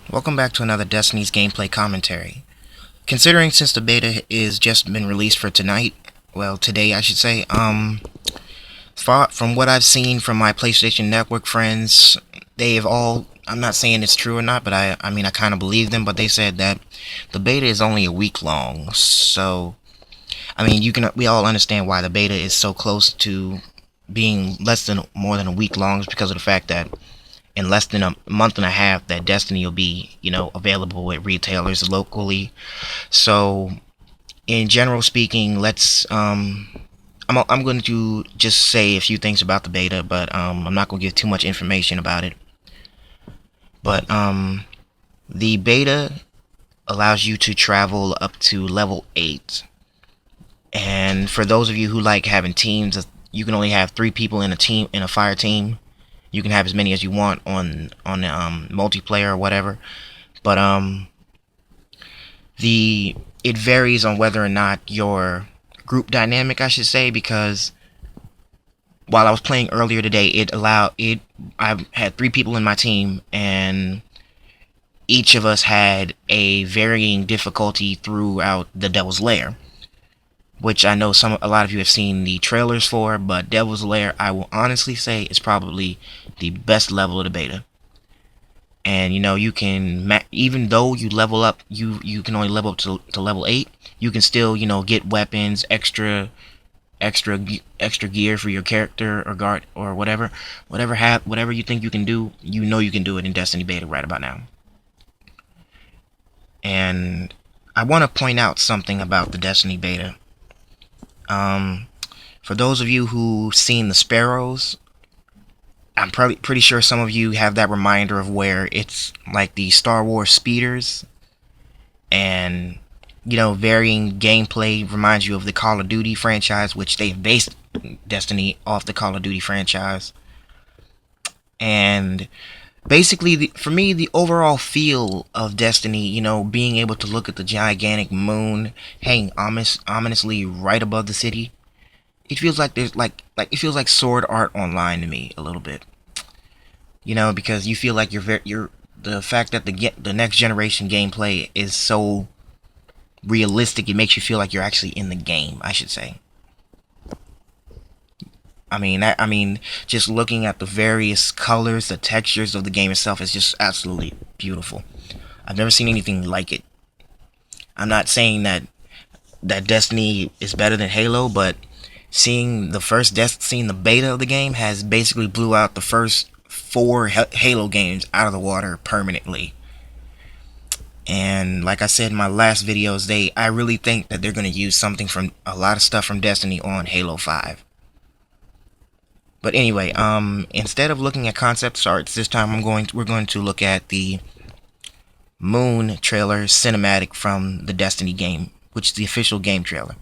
Welcome back to another Destiny's gameplay commentary. Considering since the beta is just been released for tonight, well today I should say, from what I've seen from my PlayStation Network friends, they have all, I'm not saying it's true or not, but I mean I kind of believe them, but they said that the beta is only a week long. So, I mean we all understand why the beta is so close to being more than a week long is because of the fact that in less than a month and a half that Destiny will be, available at retailers locally. So, in general speaking, I'm going to just say a few things about the beta, but I'm not going to give too much information about it. But the beta allows you to travel up to level 8. And for those of you who like having teams, you can only have 3 people in a fire team. You can have as many as you want on multiplayer or whatever, but the it varies on whether or not your group dynamic, I should say, because while I was playing earlier today, I had 3 people in my team, and each of us had a varying difficulty throughout the Devil's Lair, which I know a lot of you have seen the trailers for, but Devil's Lair, I will honestly say, is probably the best level of the beta. And you can, even though you level up, you can only level up to level 8. You can still get weapons, extra gear for your character or guard or whatever you think you can do. You can do it in Destiny beta right about now. And I want to point out something about the Destiny beta. For those of you who've seen the Sparrows, I'm probably pretty sure some of you have that reminder of where it's like the Star Wars speeders, and varying gameplay reminds you of the Call of Duty franchise, which they've based Destiny off the Call of Duty franchise. And basically, for me, the overall feel of Destiny, being able to look at the gigantic moon hanging ominously right above the city, it feels like there's it feels like Sword Art Online to me a little bit. Because you feel like you're the fact that the next generation gameplay is so realistic, it makes you feel like you're actually in the game, I should say. I mean, just looking at the various colors, the textures of the game itself is just absolutely beautiful. I've never seen anything like it. I'm not saying that Destiny is better than Halo, but seeing the beta of the game has basically blew out the first 4 Halo games out of the water permanently. And like I said in my last videos, I really think that they're going to use a lot of stuff from Destiny on Halo 5. But anyway, instead of looking at concept arts, this time we're going to look at the Moon trailer cinematic from the Destiny game, which is the official game trailer.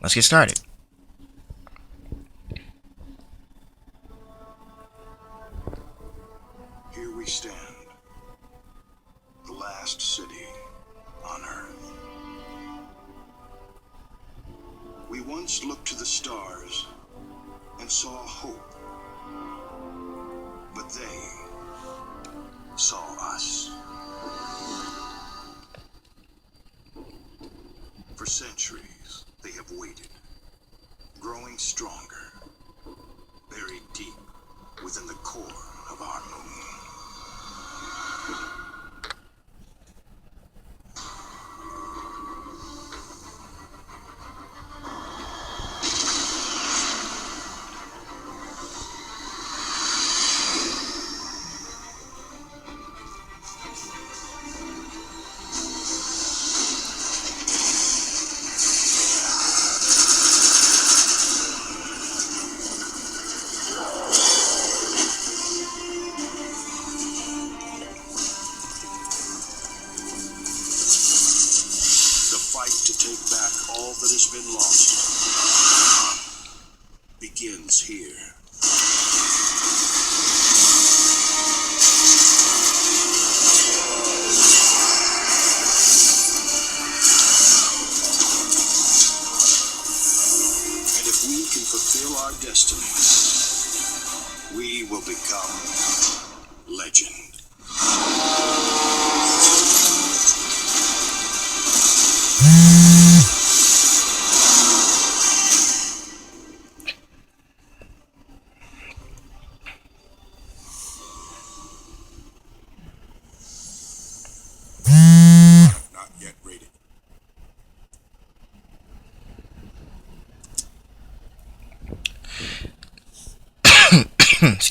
Let's get started. Here we stand, the last city on Earth. We once looked to the stars and saw hope, but they saw us. For centuries, they have waited, growing stronger, buried deep within the core of our moon. To take back all that has been lost begins here. And if we can fulfill our destiny, we will become legend.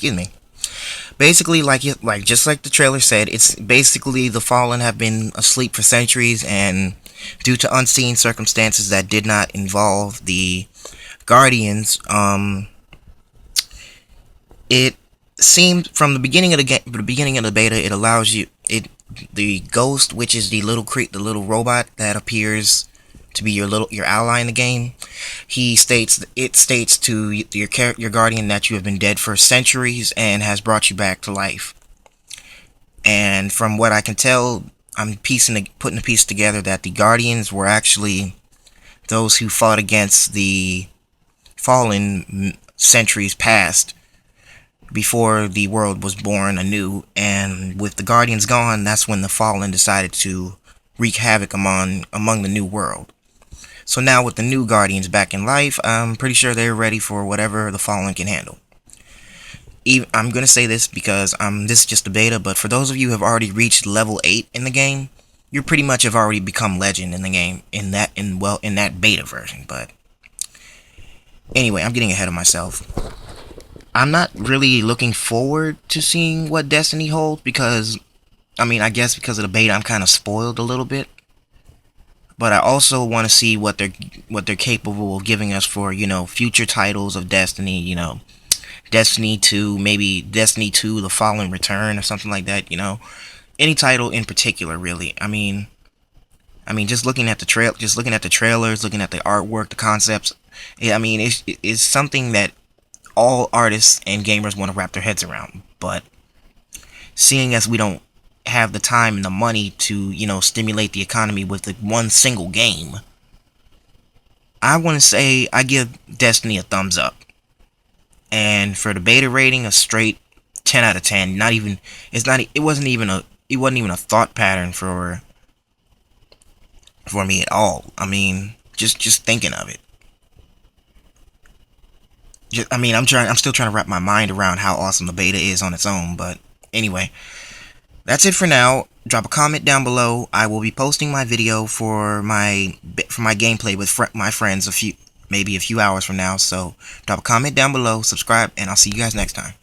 excuse me. Basically, just like the trailer said, it's basically the Fallen have been asleep for centuries, and due to unseen circumstances that did not involve the Guardians, it seemed from the beginning of the game, the beginning of the beta, it allows you the Ghost, which is the little robot that appears to be your ally in the game. It states to your guardian that you have been dead for centuries and has brought you back to life. And from what I can tell, I'm putting a piece together that the Guardians were actually those who fought against the Fallen centuries past, before the world was born anew. And with the Guardians gone, that's when the Fallen decided to wreak havoc among the new world. So now with the new Guardians back in life, I'm pretty sure they're ready for whatever the Fallen can handle. I'm going to say this because this is just a beta, but for those of you who have already reached level 8 in the game, you pretty much have already become legend in the game in that beta version. But anyway, I'm getting ahead of myself. I'm not really looking forward to seeing what Destiny holds because, I guess because of the beta, I'm kind of spoiled a little bit. But I also want to see what they're capable of giving us for, future titles of Destiny, Destiny 2, maybe Destiny 2 The Fallen Return or something like that, any title in particular, really. Just looking at the trailers, looking at the artwork, the concepts, it's something that all artists and gamers want to wrap their heads around. But seeing as we don't have the time and the money to, stimulate the economy with one single game, I want to say I give Destiny a thumbs up. And for the beta rating, a straight 10 out of 10. It wasn't even a thought pattern for me at all. Just thinking of it. I'm still trying to wrap my mind around how awesome the beta is on its own. But anyway, that's it for now. Drop a comment down below. I will be posting my video for my gameplay with my friends maybe a few hours from now. So drop a comment down below, subscribe, and I'll see you guys next time.